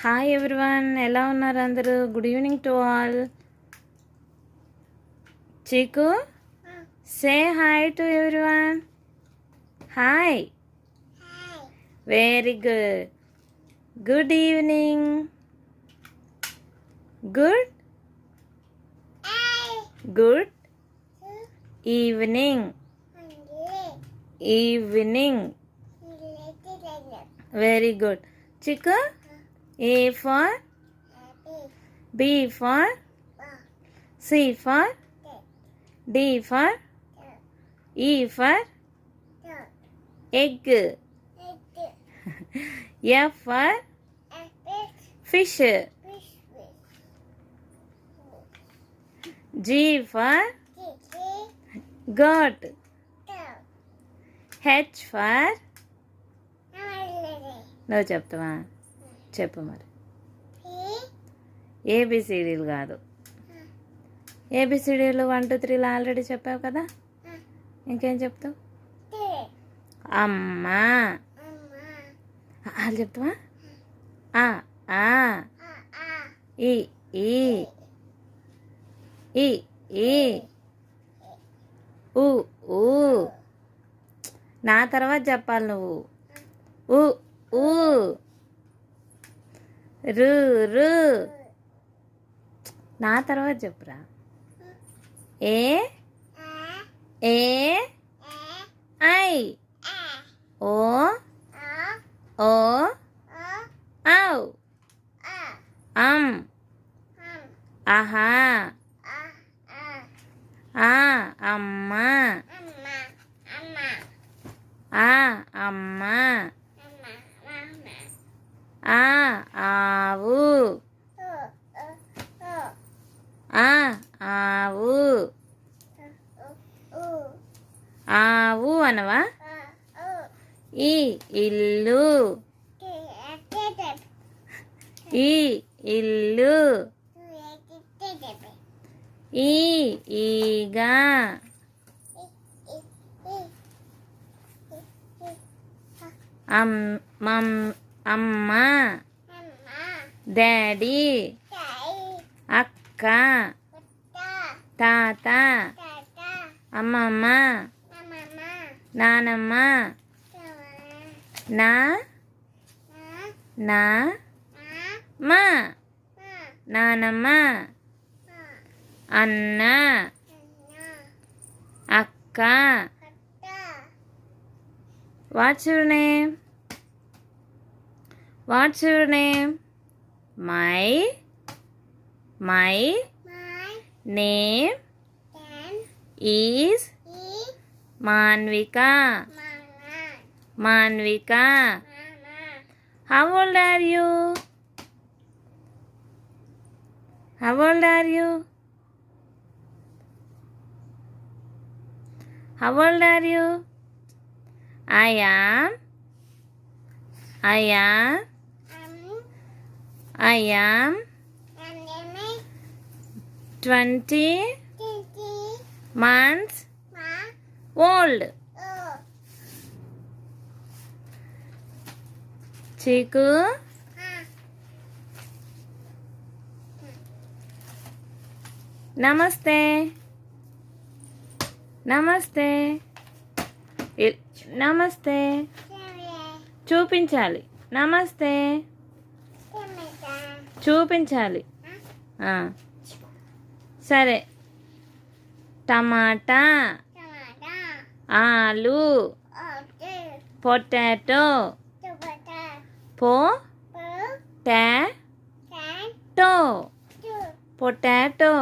Hi everyone, ఎలా ఉన్నారు అందరూ? Good evening to all. Cheeku, say hi to everyone. Hi. Very good. Good evening. Good good evening. Evening. Very good. Chikku, A for B for C for D for E for egg. F for fish. G for goat. H for నువ్వు చెప్తావా? చెప్పు మరి. ఏబిసిడీలు కాదు, ఏబిసిడీలు 1 2 3 already చెప్పావు కదా, ఇంకేం చెప్తావు? అమ్మా వాళ్ళు చెప్తావా? ఆ ఈ ఈ ఈ ఈ ఊ ఊ. నా తర్వాత చెప్పాలి నువ్వు. ఊ ఊ. రు రు. నా తర్వాత చెప్పురా. ఏ ఏ ఐ ఓ ఓ ఔ ఆహా ఆ అమ్మా అమ్మా ఆవు ఆవు. ఆవు అనవా? ఈ ఇల్లు. ఈ ఇల్లు. ఈ ఈగా. అమ్మ డాడీ అక్క తాత అమ్మమ్మ నానమ్మ నా నా మా నానమ్మ అన్న అక్క. What's your name? What's your name? My name is Manvika. Manvika. How old are you? How old are you? How old are you? I am 20 months old. Chiku, నమస్తే. నమస్తే. నమస్తే చూపించాలి. నమస్తే చూపించాలి. సరే. టమాటా ఆలు potato potato potato.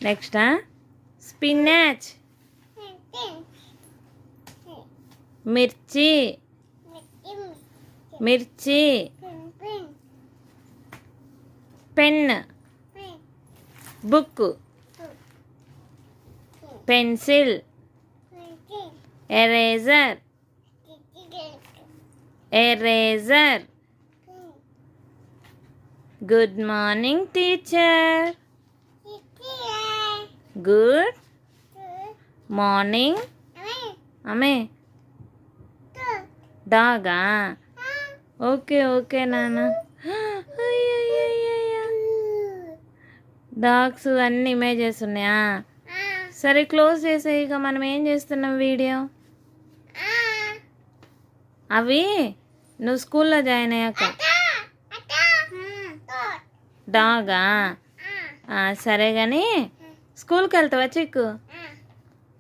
Next spinach మిర్చి మిర్చి. Pen book pencil eraser eraser. Good morning teacher. Good morning. అమే డాగా? ఓకే ఓకే నాన్న. డాగ్స్ అన్ని ఇమేజెస్ ఉన్నాయా? సరే క్లోజ్ చేసే. ఇక మనం ఏం చేస్తున్నాం వీడియో? అవి నువ్వు స్కూల్లో జాయిన్ అయ్యాక డాగా? సరే కానీ స్కూల్కి వెళ్తావా చిక్కు?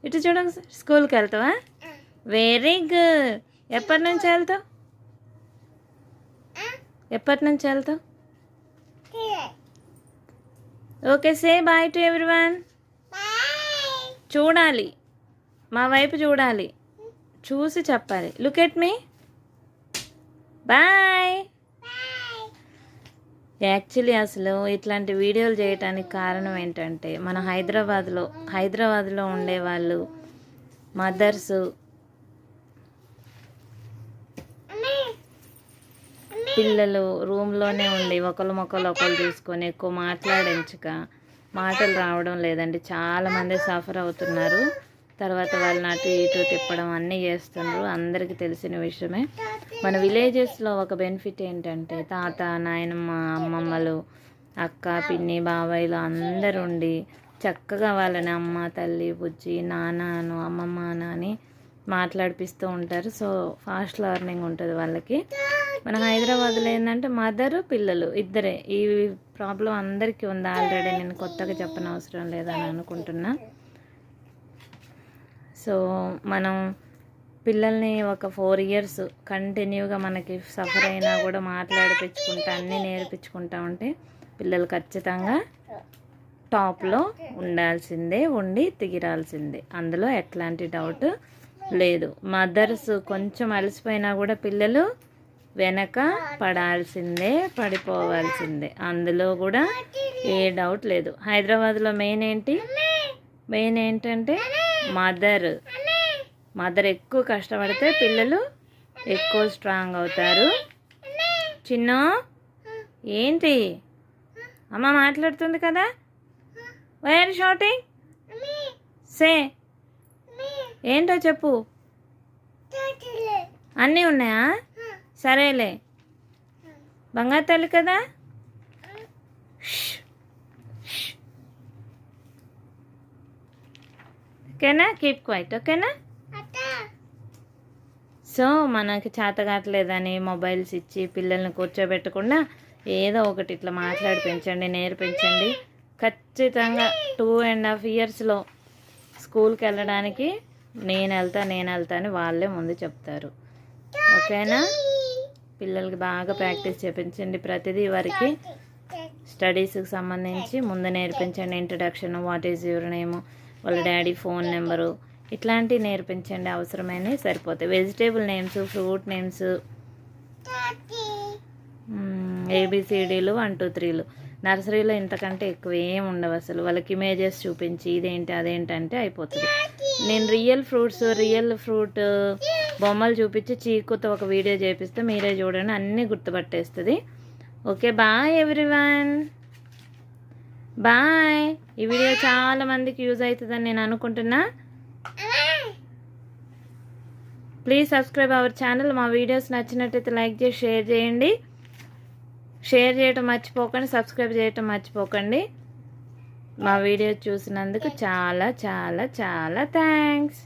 ఇటు చూడండి సార్, స్కూల్కి వెళ్తావా? Very good. ఎప్పటి నుంచి వెళ్తావు? ఎప్పటి నుంచి వెళ్తావు? Okay, say bye to everyone. చూడాలి, మా వైపు చూడాలి, చూసి చెప్పాలి. Look at me. Bye. Actually అసలు ఇట్లాంటి వీడియోలు చేయటానికి కారణం ఏంటంటే మన హైదరాబాద్లో ఉండేవాళ్ళు మదర్స్ పిల్లలు రూమ్లోనే ఉండి ఒకళ్ళు చూసుకొని ఎక్కువ మాట్లాడించక మాటలు రావడం లేదండి. చాలామంది సఫర్ అవుతున్నారు. తర్వాత వాళ్ళని అటు ఇటు తిప్పడం అన్నీ చేస్తున్నారు. అందరికీ తెలిసిన విషయమే. మన విలేజెస్లో ఒక బెనిఫిట్ ఏంటంటే తాత, నాయనమ్మ, అమ్మమ్మలు, అక్క, పిన్ని, బాబాయిలు అందరు ఉండి చక్కగా వాళ్ళని అమ్మ, తల్లి, బుజ్జి, నాన్నను, అమ్మమ్మ అని మాట్లాడిపిస్తూ ఉంటారు. సో ఫాస్ట్ లెర్నింగ్ ఉంటుంది వాళ్ళకి. మన హైదరాబాద్లో ఏంటంటే మదరు, పిల్లలు ఇద్దరే. ఈ ప్రాబ్లం అందరికీ ఉంది ఆల్రెడీ. నేను కొత్తగా చెప్పనవసరం లేదని అనుకుంటున్నా. సో మనం పిల్లల్ని ఒక 4 years కంటిన్యూగా మనకి సఫర్ అయినా కూడా మాట్లాడిపించుకుంటా అన్నీ నేర్పించుకుంటా ఉంటే పిల్లలు ఖచ్చితంగా టాప్లో ఉండాల్సిందే, ఉండి తిగిరాల్సిందే. అందులో ఎట్లాంటి డౌట్ లేదు. మదర్స్ కొంచెం అలసిపోయినా కూడా పిల్లలు వెనక పడాల్సిందే, పడిపోవాల్సిందే. అందులో కూడా ఏ డౌట్ లేదు. హైదరాబాద్లో మెయిన్ ఏంటంటే మదర్ ఎక్కువ కష్టపడితే పిల్లలు ఎక్కువ స్ట్రాంగ్ అవుతారు. చిన్న ఏంటి అమ్మ మాట్లాడుతుంది కదా? Why are shouting? సే ఏంటో చెప్పు. అన్నీ ఉన్నాయా? సరేలే, బంగారు తల్లి కదా. ఓకేనా? Keep quiet. ఓకేనా? సో మనకి చేత కావట్లేదని మొబైల్స్ ఇచ్చి పిల్లల్ని కూర్చోబెట్టకుండా ఏదో ఒకటి ఇట్లా మాట్లాడి పెంచండి, నేర్పించండి. ఖచ్చితంగా 2.5 yearsలో స్కూల్కి వెళ్ళడానికి నేను వెళ్తా అని వాళ్ళే ముందు చెప్తారు. ఓకేనా? పిల్లలకి బాగా ప్రాక్టీస్ చేయించండి. ప్రతిదీ వారికి స్టడీస్కి సంబంధించి ముందు నేర్పించండి. Introduction, what is your name, వాళ్ళ డాడీ ఫోన్ నెంబరు, ఇట్లాంటివి నేర్పించండి. అవసరమైనవి సరిపోతాయి. వెజిటేబుల్ నేమ్స్, ఫ్రూట్ నేమ్స్, ABCDలు 1 2 3లు. నర్సరీలో ఇంతకంటే ఎక్కువ ఏం ఉండవు అసలు. వాళ్ళకి ఇమేజెస్ చూపించి ఇదేంటి అదేంటంటే అయిపోతుంది. నేను రియల్ ఫ్రూట్ బొమ్మలు చూపించి చీకుతో ఒక వీడియో చేపిస్తే మీరే చూడండి, అన్నీ గుర్తుపట్టేస్తుంది. Okay, bye everyone. బాయ్. ఈ వీడియో చాలా మందికి యూజ్ అవుతుందని నేను అనుకుంటున్నా. Please subscribe our channel. మా వీడియోస్ నచ్చినట్టయితే లైక్ చేసి షేర్ చేయండి. షేర్ చేయటం మర్చిపోకండి, సబ్స్క్రైబ్ చేయటం మర్చిపోకండి. మా వీడియో చూసినందుకు చాలా చాలా చాలా థ్యాంక్స్.